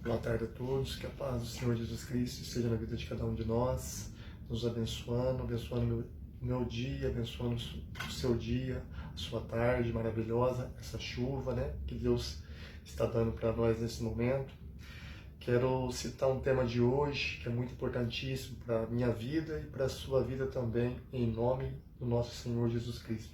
Boa tarde a todos, que a paz do Senhor Jesus Cristo esteja na vida de cada um de nós, nos abençoando o meu dia, abençoando o seu dia, a sua tarde maravilhosa, essa chuva, né, que Deus está dando para nós nesse momento. Quero citar um tema de hoje que é muito importantíssimo para a minha vida e para a sua vida também, em nome do nosso Senhor Jesus Cristo.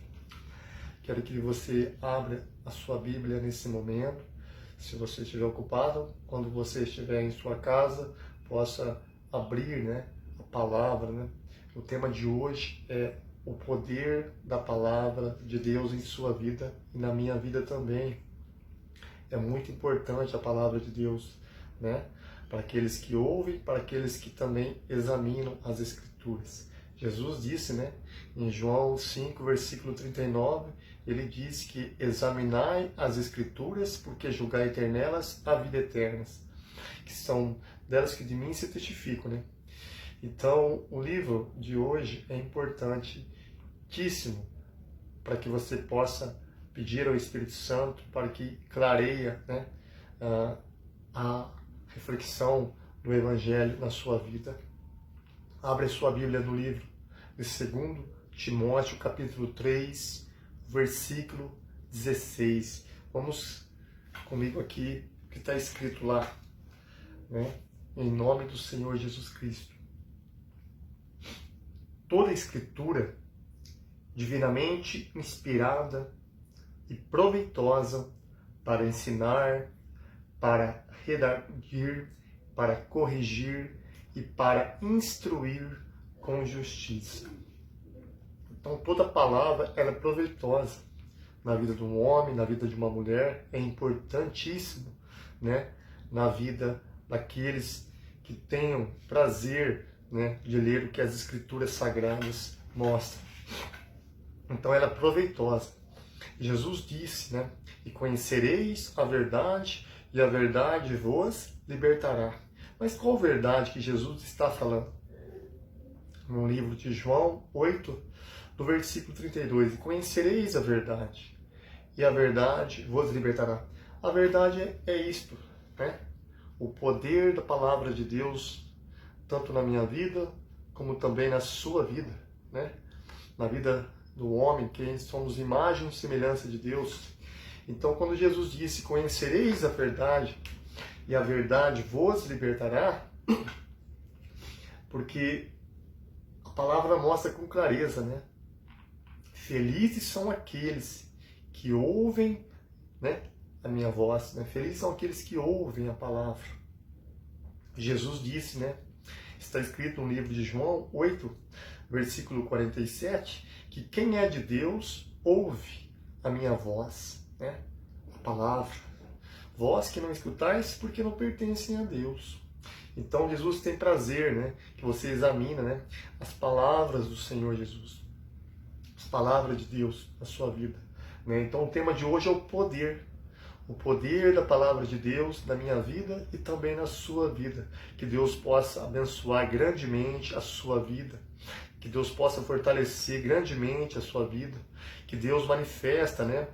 Quero que você abra a sua Bíblia nesse momento. Se você estiver ocupado, quando você estiver em sua casa, possa abrir, né, a palavra, né? O tema de hoje é o poder da palavra de Deus em sua vida e na minha vida também. É muito importante a palavra de Deus, né? Para aqueles que ouvem, para aqueles que também examinam as Escrituras. Jesus disse, né, em João 5, versículo 39, ele diz que examinai as Escrituras, porque julgai ter nelas a vida eterna, que são delas que de mim se testificam, né? Então, o livro de hoje é importantíssimo para que você possa pedir ao Espírito Santo para que clareia, né, a reflexão do Evangelho na sua vida. Abre a sua Bíblia no livro de 2 Timóteo, capítulo 3, versículo 16. Vamos comigo aqui, o que está escrito lá, né? Em nome do Senhor Jesus Cristo. Toda a Escritura, divinamente inspirada e proveitosa para ensinar, para redarguir, para corrigir e para instruir com justiça. Então toda palavra ela é proveitosa na vida de um homem, na vida de uma mulher, é importantíssimo, né, na vida daqueles que tenham prazer, né, de ler o que as Escrituras Sagradas mostram. Então ela é proveitosa. Jesus disse, né, e conhecereis a verdade e a verdade vos libertará. Mas qual verdade que Jesus está falando? No livro de João 8, no versículo 32, e conhecereis a verdade, e a verdade vos libertará. A verdade é isto, né? O poder da palavra de Deus, tanto na minha vida, como também na sua vida, né? Na vida do homem, que somos imagem e semelhança de Deus. Então, quando Jesus disse, conhecereis a verdade, e a verdade vos libertará, porque a palavra mostra com clareza, né? Felizes são aqueles que ouvem, né, a minha voz, né? Felizes são aqueles que ouvem a palavra. Jesus disse, né? Está escrito no livro de João 8, versículo 47, que quem é de Deus ouve a minha voz, né? A palavra. Vós que não escutais porque não pertencem a Deus. Então Jesus tem prazer, né, que você examina, né, as palavras do Senhor Jesus. As palavras de Deus na sua vida, né? Então o tema de hoje é o poder da palavra de Deus na minha vida e também na sua vida. Que Deus possa abençoar grandemente a sua vida, que Deus possa fortalecer grandemente a sua vida, que Deus manifesta, né,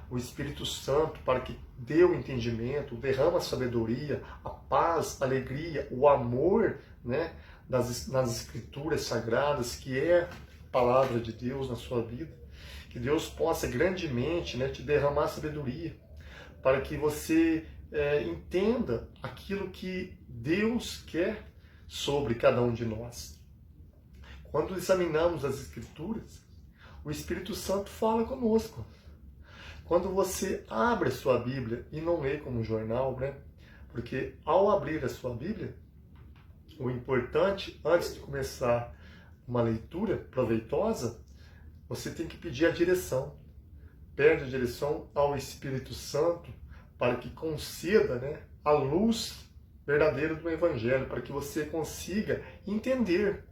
o Espírito Santo para que dê o entendimento, derrama a sabedoria, a paz, a alegria, o amor, né, nas Escrituras Sagradas, que é palavra de Deus na sua vida, que Deus possa grandemente, né, te derramar sabedoria, para que você entenda aquilo que Deus quer sobre cada um de nós. Quando examinamos as Escrituras, o Espírito Santo fala conosco. Quando você abre a sua Bíblia e não lê como um jornal, né, porque ao abrir a sua Bíblia, o importante, antes de começar uma leitura proveitosa, você tem que pedir a direção. Pede a direção ao Espírito Santo para que conceda, né, a luz verdadeira do Evangelho, para que você consiga entender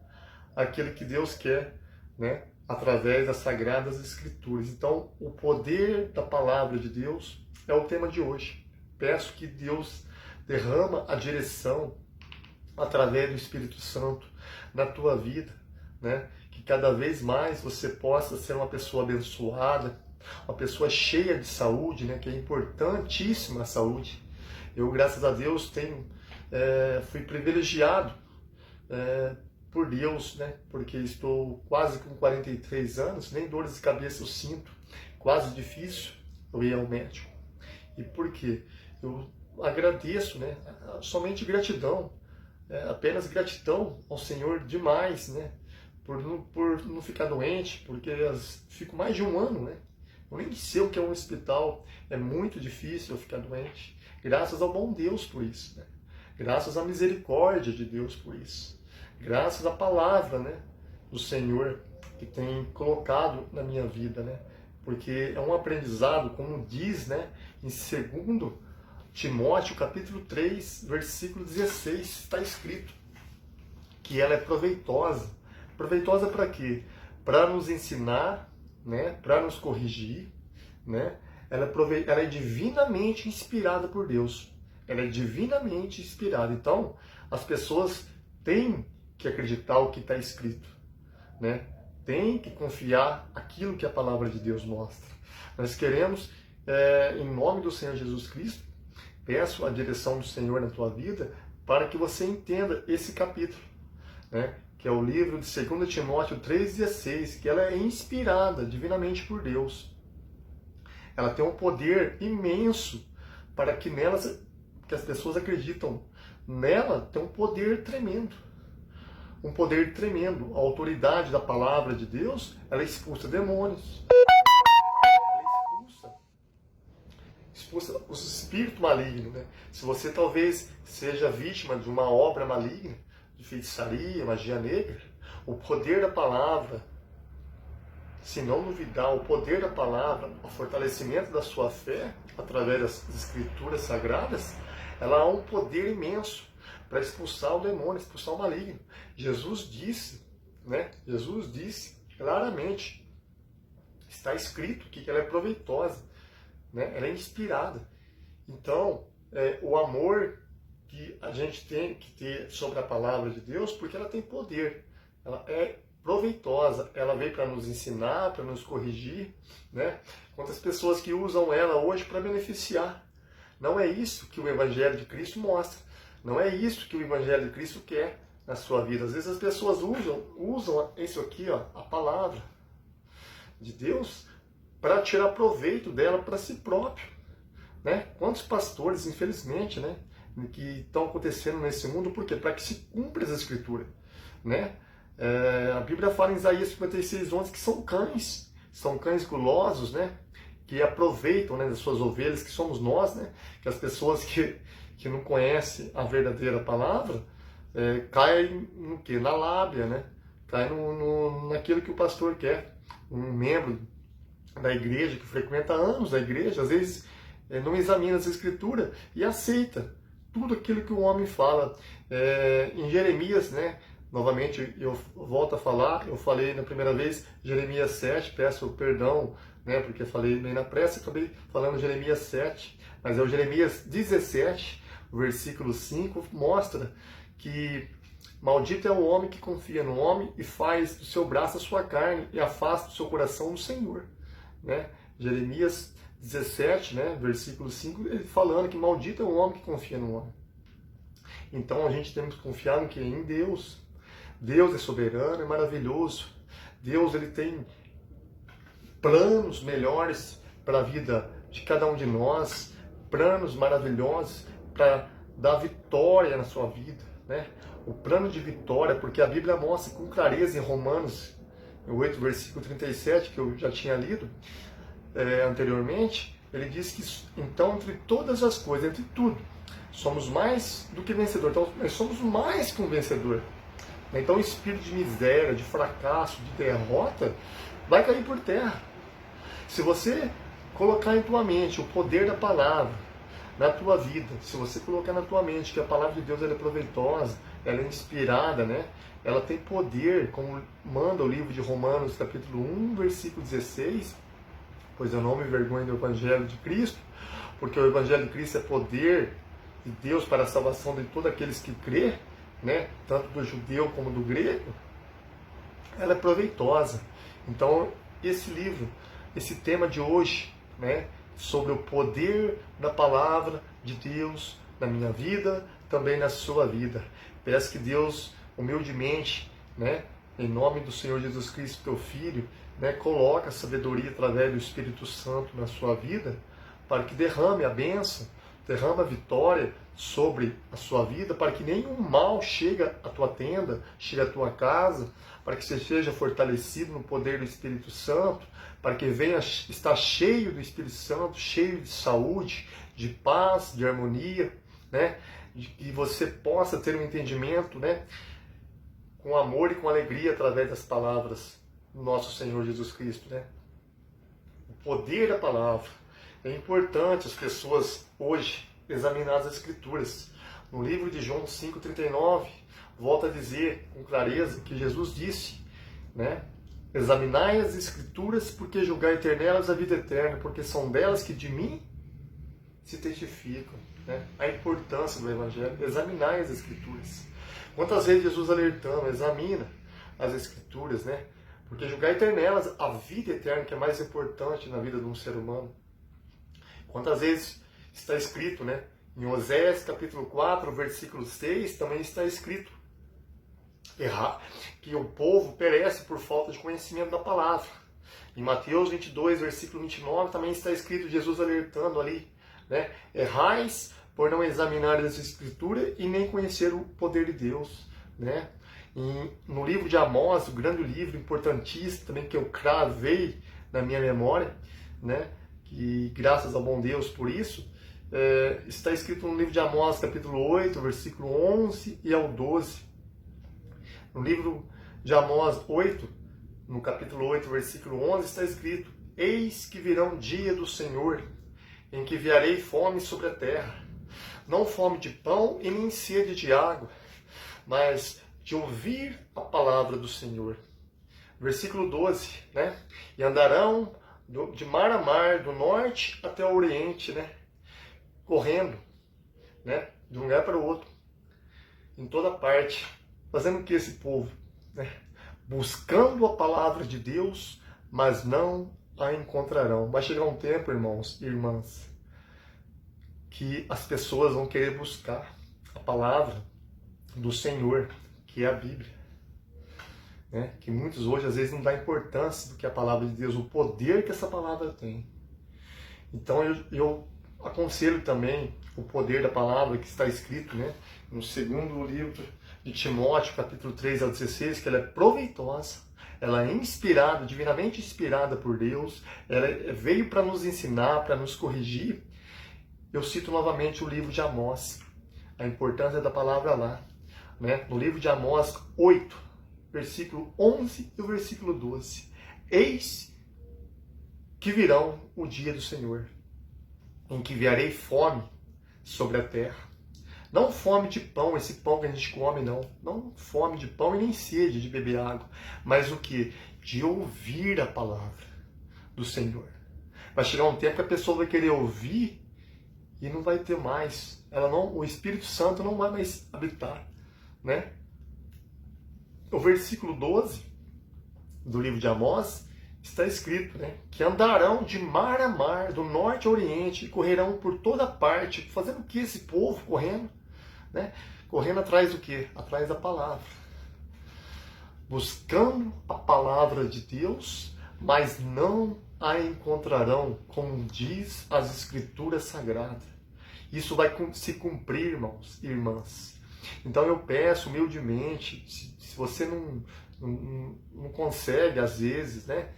aquilo que Deus quer, né, através das Sagradas Escrituras. Então, o poder da palavra de Deus é o tema de hoje. Peço que Deus derrama a direção através do Espírito Santo na tua vida, né? Que cada vez mais você possa ser uma pessoa abençoada, uma pessoa cheia de saúde, né? Que é importantíssima a saúde. Eu, graças a Deus, fui privilegiado por Deus, né? Porque estou quase com 43 anos, nem dores de cabeça eu sinto, quase difícil eu ir ao médico. E por quê? Eu agradeço, né? Somente gratidão, apenas gratidão ao Senhor demais, né? Por não ficar doente, porque fico mais de um ano, né? Eu nem sei o que é um hospital, é muito difícil eu ficar doente. Graças ao bom Deus por isso, né? Graças à misericórdia de Deus por isso. Graças à palavra, né, do Senhor que tem colocado na minha vida, né? Porque é um aprendizado, como diz, né, em 2 Timóteo, capítulo 3, versículo 16, está escrito que ela é proveitosa. Proveitosa para quê? Para nos ensinar, né, para nos corrigir, né? Ela é divinamente inspirada por Deus. Ela é divinamente inspirada. Então, as pessoas têm que acreditar o que está escrito, né? Tem que confiar aquilo que a palavra de Deus mostra. Nós queremos, em nome do Senhor Jesus Cristo, peço a direção do Senhor na tua vida para que você entenda esse capítulo, né? Que é o livro de 2 Timóteo 3,16, que ela é inspirada divinamente por Deus. Ela tem um poder imenso para que que as pessoas acreditam. Nela tem um poder tremendo. Um poder tremendo. A autoridade da palavra de Deus, ela expulsa demônios. Ela expulsa os espíritos malignos, né? Se você talvez seja vítima de uma obra maligna, de feitiçaria, magia negra, o poder da palavra, se não duvidar, o poder da palavra, o fortalecimento da sua fé, através das escrituras sagradas, ela há um poder imenso para expulsar o demônio, expulsar o maligno. Jesus disse, né? Jesus disse claramente, está escrito que ela é proveitosa, né? Ela é inspirada. Então, o amor que a gente tem que ter sobre a palavra de Deus, porque ela tem poder, ela é proveitosa, ela veio para nos ensinar, para nos corrigir, né? Quantas pessoas que usam ela hoje para beneficiar. Não é isso que o Evangelho de Cristo mostra. Não é isso que o Evangelho de Cristo quer na sua vida. Às vezes as pessoas usam isso aqui, ó, a palavra de Deus, para tirar proveito dela para si próprio, né? Quantos pastores, infelizmente, né, que estão acontecendo nesse mundo, por quê? Para que se cumpra as escrituras, né? A Bíblia fala em Isaías 56:11 que são cães gulosos, né? Que aproveitam, né, das suas ovelhas, que somos nós, né? Que as pessoas que não conhecem a verdadeira palavra caem no quê? Na lábia, né? Caem naquilo que o pastor quer. Um membro da igreja que frequenta há anos a igreja, às vezes não examina as escrituras e aceita tudo aquilo que o homem fala. Em Jeremias, né? Novamente, eu volto a falar, eu falei na primeira vez, Jeremias 7, peço perdão, né, porque falei bem na pressa, acabei falando Jeremias 7, mas é o Jeremias 17, versículo 5, mostra que maldito é o homem que confia no homem e faz do seu braço a sua carne e afasta do seu coração do Senhor, né? Jeremias 17, né, versículo 5, ele falando que maldito é o homem que confia no homem. Então a gente temos que confiar em Deus. Deus é soberano, é maravilhoso. Deus, ele tem planos melhores para a vida de cada um de nós, planos maravilhosos para dar vitória na sua vida, né? O plano de vitória, porque a Bíblia mostra com clareza em Romanos 8, versículo 37, que eu já tinha lido anteriormente, ele diz que então entre todas as coisas, entre tudo, somos mais do que vencedor. Então nós somos mais que um vencedor. Então o espírito de miséria, de fracasso, de derrota vai cair por terra. Se você colocar em tua mente o poder da palavra na tua vida, se você colocar na tua mente que a palavra de Deus ela é proveitosa, ela é inspirada, né? Ela tem poder, como manda o livro de Romanos, capítulo 1, versículo 16, pois eu não me envergonho do Evangelho de Cristo, porque o Evangelho de Cristo é poder de Deus para a salvação de todos aqueles que crê, né? Tanto do judeu como do grego, ela é proveitosa. Então, esse livro, esse tema de hoje, né, sobre o poder da palavra de Deus na minha vida, também na sua vida. Peço que Deus, humildemente, né, em nome do Senhor Jesus Cristo, teu Filho, né, coloque a sabedoria através do Espírito Santo na sua vida, para que derrame a bênção, derrame a vitória sobre a sua vida, para que nenhum mal chegue à tua tenda, chegue à tua casa, para que você seja fortalecido no poder do Espírito Santo, para que venha estar cheio do Espírito Santo, cheio de saúde, de paz, de harmonia, né? De que você possa ter um entendimento, né? Com amor e com alegria através das palavras do nosso Senhor Jesus Cristo, né? O poder da palavra. É importante as pessoas hoje examinar as Escrituras. No livro de João 5,39, volta a dizer com clareza que Jesus disse, né? Examinai as Escrituras, porque julgai ter nelas a vida eterna, porque são delas que de mim se testificam. Né? A importância do Evangelho, examinai as Escrituras. Quantas vezes Jesus alertando, examina as Escrituras, né? Porque julgai ter nelas a vida eterna, que é mais importante na vida de um ser humano. Quantas vezes está escrito, né? Em Oséias capítulo 4, versículo 6, também está escrito que o povo perece por falta de conhecimento da palavra. Em Mateus 22, versículo 29, também está escrito Jesus alertando ali, né? Errais por não examinar as Escrituras e nem conhecer o poder de Deus, né? No livro de Amós, o grande livro importantíssimo também que eu cravei na minha memória, né? Que graças ao bom Deus por isso, está escrito no livro de Amós, capítulo 8, versículo 11 e ao 12. No livro de Amós 8, no capítulo 8, versículo 11, está escrito: Eis que virá um dia do Senhor, em que enviarei fome sobre a terra, não fome de pão e nem sede de água, mas de ouvir a palavra do Senhor. Versículo 12, né? E andarão de mar a mar, do norte até o oriente, né? Correndo, né? De um lugar para o outro, em toda parte. Fazendo o que esse povo? Né? Buscando a palavra de Deus, mas não a encontrarão. Vai chegar um tempo, irmãos e irmãs, que as pessoas vão querer buscar a palavra do Senhor, que é a Bíblia. Né? Que muitos hoje, às vezes, não dão importância do que é a palavra de Deus, o poder que essa palavra tem. Então, eu aconselho também o poder da palavra que está escrito, né? No segundo livro de Timóteo, capítulo 3 ao 16, que ela é proveitosa, ela é inspirada, divinamente inspirada por Deus, ela veio para nos ensinar, para nos corrigir. Eu cito novamente o livro de Amós, a importância da palavra lá. Né? No livro de Amós 8, versículo 11 e o versículo 12. Eis que virão o dia do Senhor, em que enviarei fome sobre a terra. Não fome de pão, esse pão que a gente come, não. Não fome de pão e nem sede de beber água. Mas o que? De ouvir a palavra do Senhor. Vai chegar um tempo que a pessoa vai querer ouvir e não vai ter mais. O Espírito Santo não vai mais habitar. Né? O versículo 12 do livro de Amós está escrito, né, que andarão de mar a mar, do norte ao oriente, e correrão por toda parte. Fazendo o que esse povo? Correndo. Né? Correndo atrás do quê? Atrás da palavra. Buscando a palavra de Deus, mas não a encontrarão, como diz as Escrituras Sagradas. Isso vai se cumprir, irmãos e irmãs. Então eu peço humildemente, se você não consegue, às vezes, né?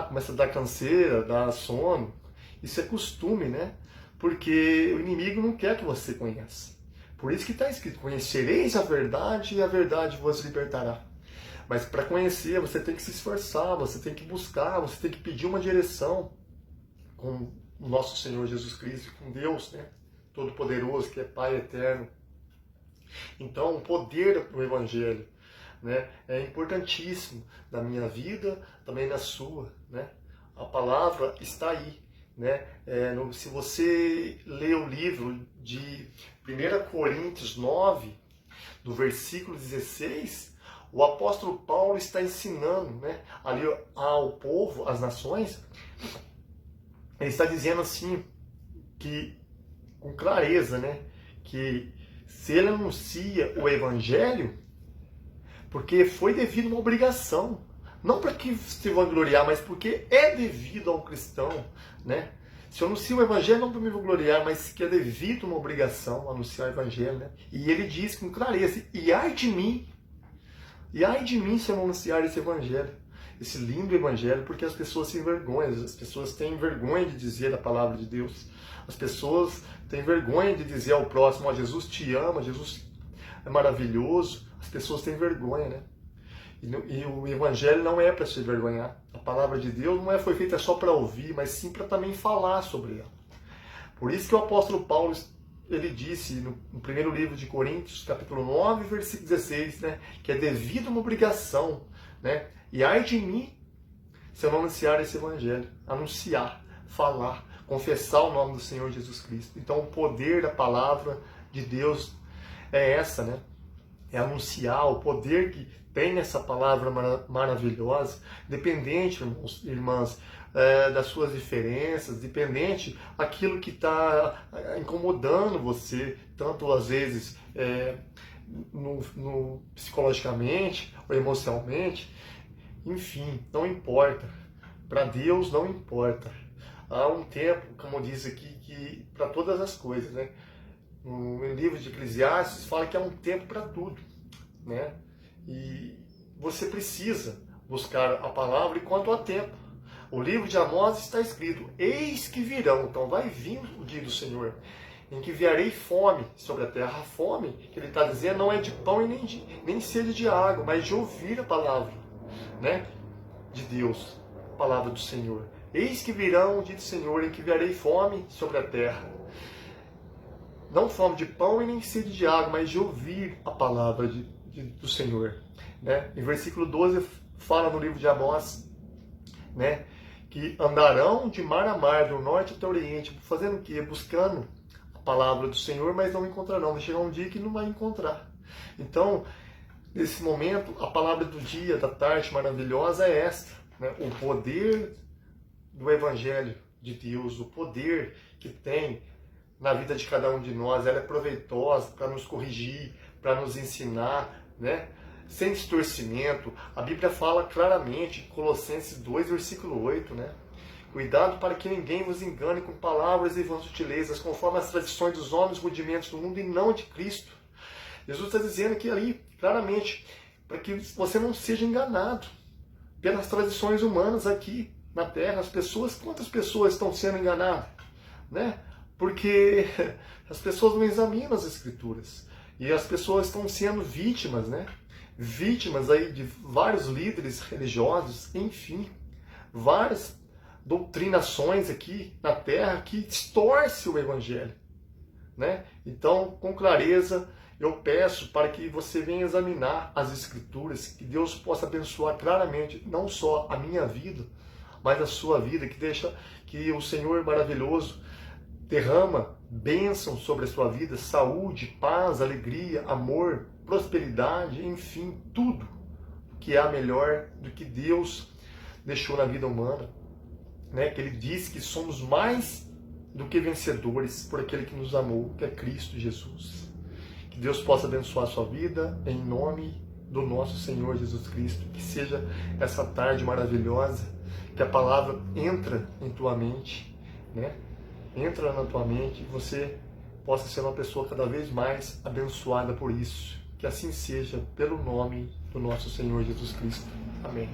Começa a dar canseira, dar sono. Isso é costume, né? Porque o inimigo não quer que você conheça. Por isso que está escrito: conhecereis a verdade e a verdade vos libertará. Mas para conhecer, você tem que se esforçar, você tem que buscar, você tem que pedir uma direção com o nosso Senhor Jesus Cristo, com Deus, né? Todo-Poderoso, que é Pai eterno. Então, o poder do Evangelho, né, é importantíssimo na minha vida, também na sua. Né? A palavra está aí. Né? Se você ler o livro de 1 Coríntios 9, do versículo 16, o apóstolo Paulo está ensinando, né, ali ao povo, às nações, ele está dizendo assim, que com clareza, né, que se ele anuncia o Evangelho, porque foi devido a uma obrigação, não para que se vangloriar, mas porque é devido ao cristão, né? Se eu anuncio o Evangelho, não para me vangloriar, mas que é devido a uma obrigação anunciar o Evangelho, né? E ele diz com clareza, e ai de mim se eu não anunciar esse Evangelho, esse lindo Evangelho, porque as pessoas se envergonham, as pessoas têm vergonha de dizer a palavra de Deus, as pessoas têm vergonha de dizer ao próximo, ó, Jesus te ama, Jesus é maravilhoso, as pessoas têm vergonha, né? E o Evangelho não é para se envergonhar. A palavra de Deus não foi feita só para ouvir, mas sim para também falar sobre ela. Por isso que o apóstolo Paulo, ele disse no primeiro livro de Coríntios, capítulo 9, versículo 16, né, que é devido a uma obrigação, né? E ai de mim se eu não anunciar esse Evangelho. Anunciar, falar, confessar o nome do Senhor Jesus Cristo. Então o poder da palavra de Deus é essa, né? É anunciar o poder que tem nessa palavra maravilhosa, dependente, irmãos, irmãs, das suas diferenças, dependente aquilo que está incomodando você, tanto às vezes psicologicamente ou emocionalmente, enfim, não importa. Para Deus não importa. Há um tempo, como diz aqui, que para todas as coisas, né? No livro de Eclesiastes fala que há um tempo para tudo, né? E você precisa buscar a palavra enquanto há tempo. O livro de Amós está escrito, eis que virão, então vai vir o dia do Senhor, em que enviarei fome sobre a terra. A fome que ele está dizendo não é de pão e nem sede de água, mas de ouvir a palavra, né, de Deus, a palavra do Senhor. Eis que virão o dia do Senhor, em que enviarei fome sobre a terra. Não fome de pão e nem sede de água, mas de ouvir a palavra do Senhor. Né? Em versículo 12 fala no livro de Amós, né, que andarão de mar a mar, do norte até o oriente, fazendo o quê? Buscando a palavra do Senhor, mas não encontrarão. Vai chegar um dia que não vai encontrar. Então, nesse momento, a palavra do dia, da tarde maravilhosa é esta, né? O poder do Evangelho de Deus, o poder que tem na vida de cada um de nós, ela é proveitosa para nos corrigir, para nos ensinar, né? Sem distorcimento. A Bíblia fala claramente, Colossenses 2, versículo 8, né? Cuidado para que ninguém vos engane com palavras e vãs sutilezas, conforme as tradições dos homens, rudimentos do mundo e não de Cristo. Jesus está dizendo aqui ali, claramente, para que você não seja enganado pelas tradições humanas aqui na Terra. Quantas pessoas estão sendo enganadas, né? Porque as pessoas não examinam as Escrituras. E as pessoas estão sendo vítimas, né? Vítimas aí de vários líderes religiosos, enfim, várias doutrinações aqui na Terra que distorcem o Evangelho, né? Então, com clareza, eu peço para que você venha examinar as Escrituras, que Deus possa abençoar claramente, não só a minha vida, mas a sua vida, que o Senhor maravilhoso derrama bênção sobre a sua vida, saúde, paz, alegria, amor, prosperidade, enfim, tudo que há melhor do que Deus deixou na vida humana, né? Que Ele diz que somos mais do que vencedores por aquele que nos amou, que é Cristo Jesus. Que Deus possa abençoar a sua vida, em nome do nosso Senhor Jesus Cristo. Que seja essa tarde maravilhosa, que a palavra entra em tua mente, né? Entra na tua mente e você possa ser uma pessoa cada vez mais abençoada por isso. Que assim seja, pelo nome do nosso Senhor Jesus Cristo. Amém.